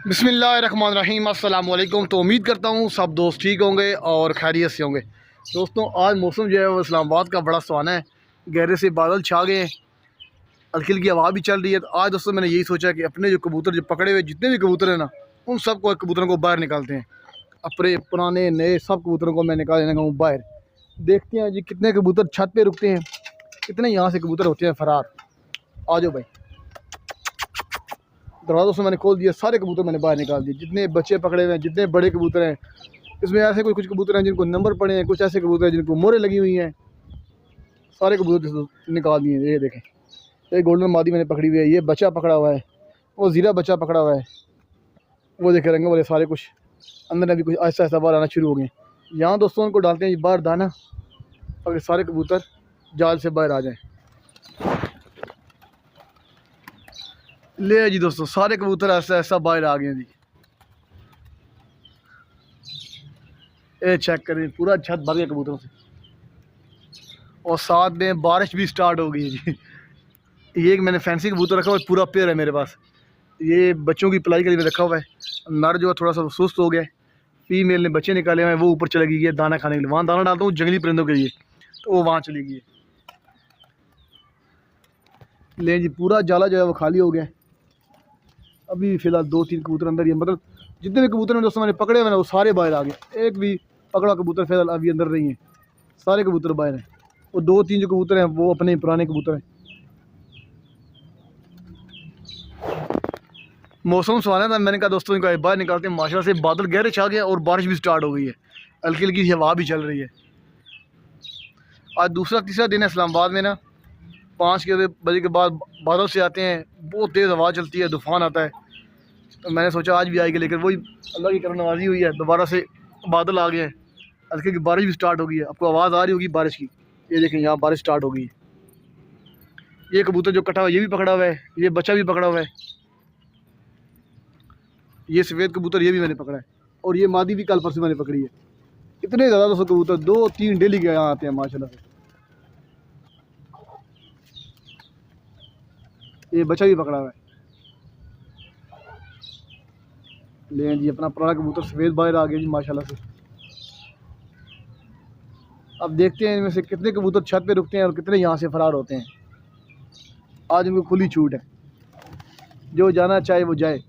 बिस्मिल्लाहिर्रहमानिर्रहीम अस्सलाम वालेकुम। तो उम्मीद करता हूँ सब दोस्त ठीक होंगे और खैरियत से होंगे। दोस्तों, आज मौसम जो है वो इस्लामाबाद का बड़ा सुहाना है। गहरे से बादल छा गए हैं, हल्की हल्की हवा भी चल रही है। तो आज दोस्तों मैंने यही सोचा कि अपने जो कबूतर जो पकड़े हुए जितने भी कबूतर हैं ना, उन सब को कबूतरों को बाहर निकालते हैं। अपने पुराने नए सब कबूतरों को मैं निकालने का हूँ बाहर। देखते हैं जी कितने कबूतर छत पे रुकते हैं, कितने यहाँ से कबूतर होते हैं फरार। आ जाओ भाई। दरवाज़ों से मैंने खोल दिया, सारे कबूतर मैंने बाहर निकाल दिए, जितने बच्चे पकड़े हुए हैं, जितने बड़े कबूतर हैं। इसमें ऐसे कुछ कबूतर हैं जिनको नंबर पड़े हैं, कुछ ऐसे कबूतर हैं जिनको मोहरें लगी हुई हैं। सारे कबूतर निकाल दिए। ये देखें, ये गोल्डन मादी मैंने पकड़ी हुई है, ये बच्चा पकड़ा हुआ है, वो ज़ीरा बच्चा पकड़ा हुआ है। वो देखे रंग वाले सारे कुछ अंदर अभी कुछ आहिस्ता आहिस्ता बाहर आना शुरू हो गए। यहाँ दोस्तों उनको डालते हैं बाहर दाना, अगर सारे कबूतर जाल से बाहर आ जाएँ। ले जी दोस्तों, सारे कबूतर ऐसा ऐसा बाहर आ गए जी। ये चेक करें, पूरा छत भर गया कबूतरों से, और साथ में बारिश भी स्टार्ट हो गई है जी। ये एक मैंने फैंसी कबूतर रखा हुआ है, पूरा पेयर है मेरे पास। ये बच्चों की पलाई के लिए रखा हुआ है। नर जो है थोड़ा सा सुस्त हो गया है, फीमेल ने बच्चे निकाले हुए हैं, वो ऊपर चली गई है दाना खाने के लिए। वहाँ दाना डालता हूँ जंगली परिंदों के लिए, तो वो वहाँ चली गई है। ले जी, पूरा जाला जो है वो खाली हो गया है। अभी फ़िलहाल 2-3 कबूतर अंदर ही है, मतलब जितने भी कबूतर हैं दोस्तों मैंने पकड़े हुए ना वो सारे बाहर आ गए। एक भी पकड़ा कबूतर फ़िलहाल अभी अंदर नहीं है, सारे कबूतर बाहर हैं। वो 2-3 जो कबूतर हैं वो अपने पुराने कबूतर हैं। मौसम सुहाना था, मैंने कहा दोस्तों इनको बाहर निकालते हैं। माशाल्लाह से बादल गहरे छा गए और बारिश भी स्टार्ट हो गई है, हल्की हल्की हवा भी चल रही है। आज दूसरा तीसरा दिन है इस्लामाबाद में ना। 5 बजे के बाद बादल से आते हैं, बहुत तेज़ हवा चलती है, तूफ़ान आता है। तो मैंने सोचा आज भी आएगी, लेकिन वही अल्लाह की करम नवाजी हुई है, दोबारा से बादल आ गए हैं, हल्की की बारिश भी स्टार्ट हो गई है। आपको आवाज़ आ रही होगी बारिश की। ये देखें, यहाँ बारिश स्टार्ट हो गई है। ये कबूतर जो कटा हुआ है ये भी पकड़ा हुआ है, ये बच्चा भी पकड़ा हुआ है। ये सफ़ेद कबूतर ये भी मैंने पकड़ा है, और ये मादी भी कल परसों मैंने पकड़ी है। इतने ज़्यादा दोस्तों कबूतर 2-3 डेली के यहाँ आते हैं माशाल्लाह से। ये बच्चा भी पकड़ा हुआ है। ले जी, अपना पुराना कबूतर सफ़ेद बाहर आ गया जी माशाल्लाह से। अब देखते हैं इनमें से कितने कबूतर छत पे रुकते हैं और कितने यहाँ से फरार होते हैं। आज इनको खुली छूट है, जो जाना चाहे वो जाए।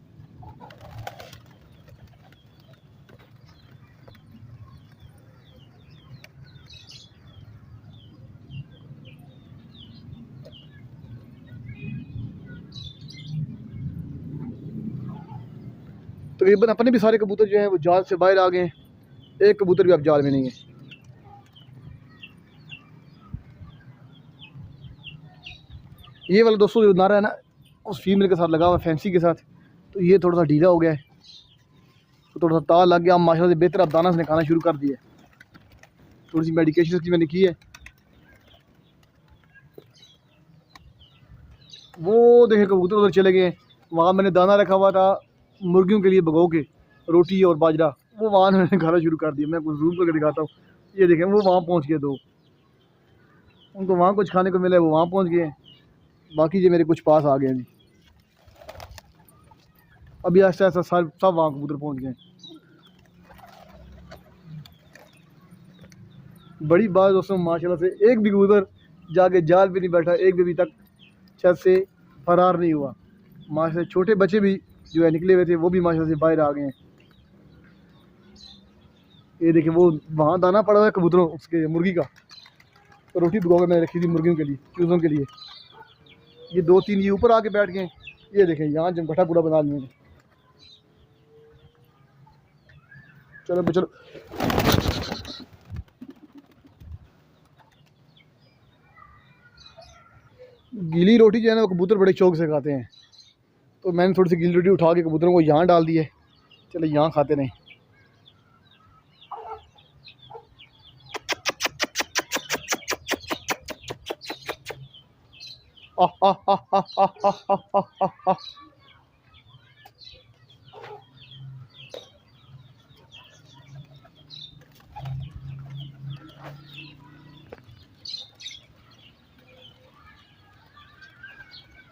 तकरीबन अपने भी सारे कबूतर जो हैं वो जाल से बाहर आ गए हैं। एक कबूतर भी अब जाल में नहीं है। ये वाला दोस्तों जो नारा है ना, उस फीमेल के साथ लगा हुआ है, फैंसी के साथ। तो ये थोड़ा सा ढीला हो गया है, तो थोड़ा सा तार लग गया। माशाल्लाह से बेहतर अब दाना से खाना शुरू कर दिया है। थोड़ी सी मेडिकेशन इसकी मैंने की है। वो देखे कबूतर उधर चले गए। वहाँ मैंने दाना रखा हुआ था मुर्गियों के लिए भगो के, रोटी और बाजरा, वो वहाँ उन्होंने खाना शुरू कर दिया। मैं कुछ जूम करके दिखाता हूँ। ये देखें, वो वहाँ पहुँच गए दो, उनको वहाँ कुछ खाने को मिला है, वो वहाँ पहुँच गए। बाकी जो मेरे कुछ पास आ गए हैं जी। अभी ऐसा ऐसा सब वहाँ कबूतर पहुँच गए। बड़ी बात दोस्तों माशाल्लाह से, एक भी कबूतर जाके जाल पे नहीं बैठा, एक भी अभी तक छत से फरार नहीं हुआ। माशाल्लाह छोटे बच्चे भी जो है निकले हुए थे, वो भी माशाल्लाह से बाहर आ गए हैं। ये देखिए, वो वहाँ दाना पड़ा हुआ है कबूतरों उसके मुर्गी का, तो रोटी भिगो मैंने रखी थी मुर्गियों के लिए, चूज़ों के लिए। ये 2-3 ये ऊपर आके बैठ गए। ये देखें, यहाँ जब गठा पूरा बना लिया। चलो चलो, गीली रोटी जो है ना वो कबूतर बड़े शौक से खाते हैं। तो मैंने थोड़ी सी गीली रोटी उठा के कबूतरों को यहाँ डाल दी है। चलो यहाँ खाते नहीं। आह आह आह आह आह आह आह आह आह।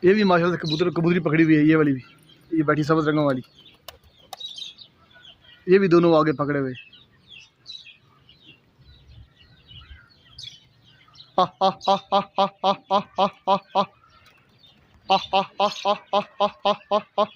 ये भी माशाल्लाह से कबूतरी पकड़ी हुई है, ये वाली भी, ये बैठी सब्ज़ रंगों वाली। ये भी दोनों आगे पकड़े हुए। हा हा हा हा हा हा हा हा हा हा हा हा हा हा हा हा।